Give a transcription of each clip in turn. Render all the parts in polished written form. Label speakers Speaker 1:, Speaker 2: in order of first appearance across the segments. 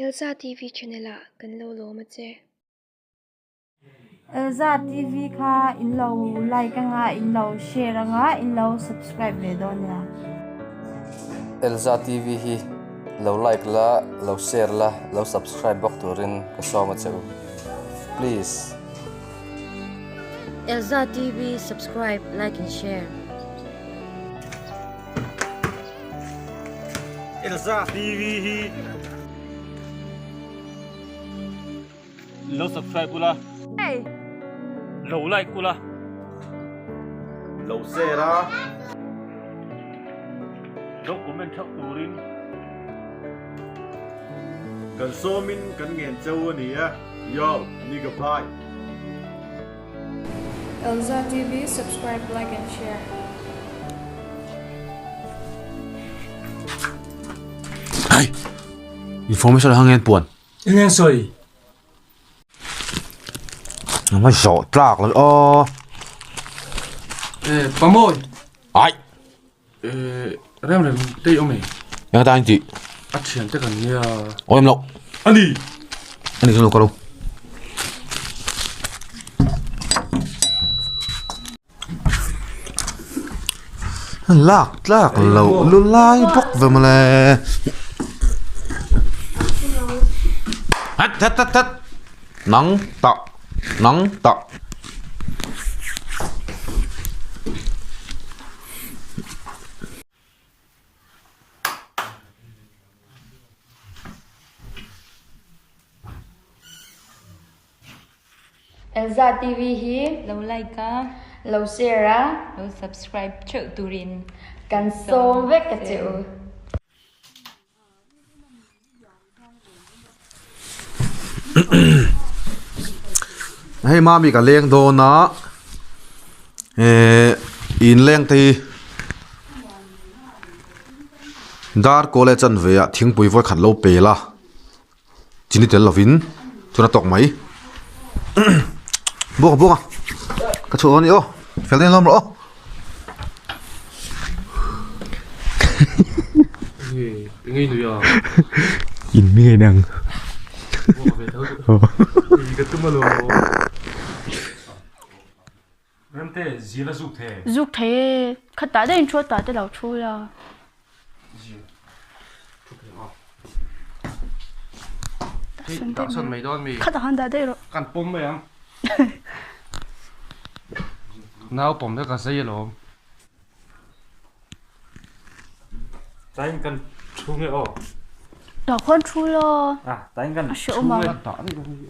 Speaker 1: Elza TV channel kan lo ma che
Speaker 2: Elza TV kha in lo like nga in lo share nga in lo subscribe le don ya
Speaker 3: Elza TV hi lo like la lo share la lo subscribe bok turin ka so ma cheu please
Speaker 4: Elza TV subscribe like and share
Speaker 5: Elza TV hi lo subscribe kula
Speaker 2: hey
Speaker 5: lo like kula lo share la lo comment thak turin kan so min kan ngen cheu ani a yo ni ga bhai
Speaker 1: Elza TV subscribe like and share
Speaker 6: Ai, information là hàng buồn.
Speaker 7: Nghe rồi.
Speaker 6: Nó mới rõ trạc rồi.
Speaker 7: Bà môi.
Speaker 6: Ai.
Speaker 7: Em là đây ông này.
Speaker 6: Yang ta anh chị.
Speaker 7: Ăn chuyện chắc là như.
Speaker 6: Ôi em lộ.
Speaker 7: Anh đi.
Speaker 6: Anh đi không lộ đâu. Lạc lộ luôn lai bốc về mà lè. Thắt nắng tạo
Speaker 2: Elza TV hi lo like lo share lo subscribe chợ turin kan so vek ka cheu
Speaker 6: hay mà bị cả leng đồ nó in leng thì dar cô lại chân về tiếng bùi voi khăn lâu bể la chỉ đi đến là vin cho nó tọc máy buông à cái chỗ này ô phải lên lom rồi
Speaker 7: Nghe rồi à.
Speaker 6: in nghe đang
Speaker 7: Cái tụi mà lo. Em thế gì là dục thế.
Speaker 2: dục thế khát ta đến chua ta lão chua la
Speaker 7: Tạo sân mấy đòn mì.
Speaker 2: khát ta han ta đây rồi
Speaker 7: Cắn bom mày không? Nào bom cái gì rồi? Tại anh cần chung cái ổ.
Speaker 2: đỏ con chua lo
Speaker 7: À, tại anh cần
Speaker 2: sữa
Speaker 7: chung
Speaker 2: mà.
Speaker 7: cái tỏ đi con gì.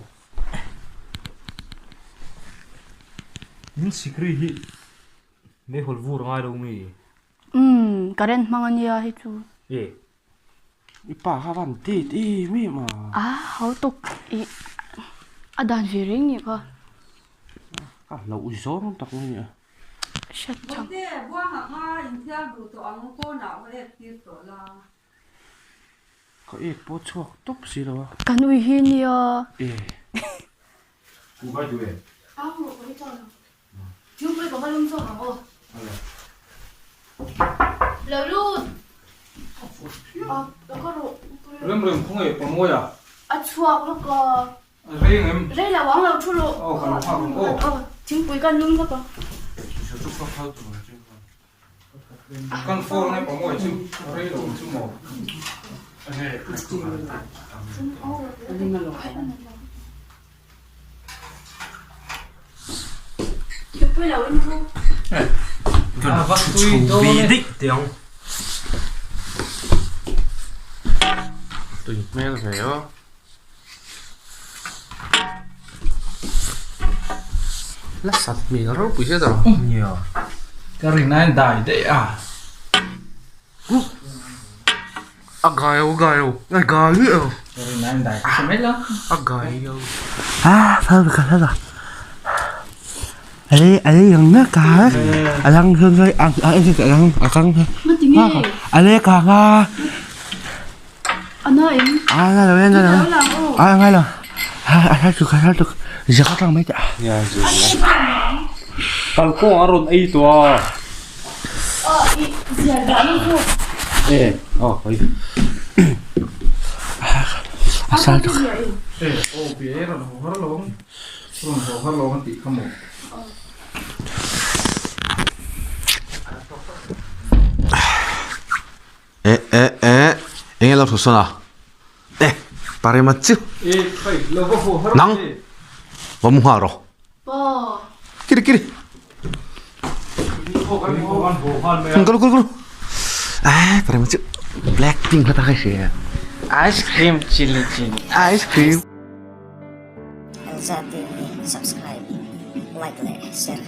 Speaker 7: Những secret hi. Mấy hột vu ngay đâu mì.
Speaker 2: karen mangania hi chu
Speaker 7: Ê. Ipa ka van tít ý mì mà.
Speaker 2: hau tuk i adan viring ni ka
Speaker 7: Cả lẩu gió nó tặc như vậy.
Speaker 2: shat chang
Speaker 7: Có ít bố chuộc túc gì đâu.
Speaker 2: kan ui hi ni a
Speaker 7: Ê.
Speaker 5: ku ba du e Rem không hề có môi à?
Speaker 2: chuak lo ko
Speaker 5: Rei em
Speaker 2: rei la wang lo chu lo
Speaker 5: kan ha không
Speaker 2: chính pui kan lung lo ko
Speaker 5: Sẽ chúc các thao tụi chứ con phone này có mồi chứ rei đồ chứ mồi
Speaker 2: pui lo in chu
Speaker 7: Vắt tui bị đích tiếng. Tui mẹ là phải đó. Lá sạch mì nó rốt bụi chết rồi. Nhiều.
Speaker 5: Cái rình này đại đấy à?
Speaker 7: Gai đâu. Gai nữa.
Speaker 5: Cái rình này đại sao mấy đó?
Speaker 7: Gai đâu.
Speaker 8: Sao rồi. Ấy yang nak kah? Alang hương rồi, em sẽ alang. Ấy kah nga.
Speaker 2: anh ơi
Speaker 8: Ngay rồi, ngay rồi. Hai chục. Giờ có thằng mấy chả?
Speaker 5: Nhà rồi. Còn có ở rôn ấy to.
Speaker 2: giờ đã nó
Speaker 5: Ê, ôi.
Speaker 8: Asal tuh.
Speaker 5: Oh, biar ada horlong. Horlong nanti kamu.
Speaker 6: Ingin lo susun ah. Pare macam. Nang. Kamu haro. Kiri. Kalau. Pare macam. Blackpink kata kasih ya.
Speaker 9: Ice cream chili.
Speaker 6: Ice cream.
Speaker 4: Subscribe, like, share,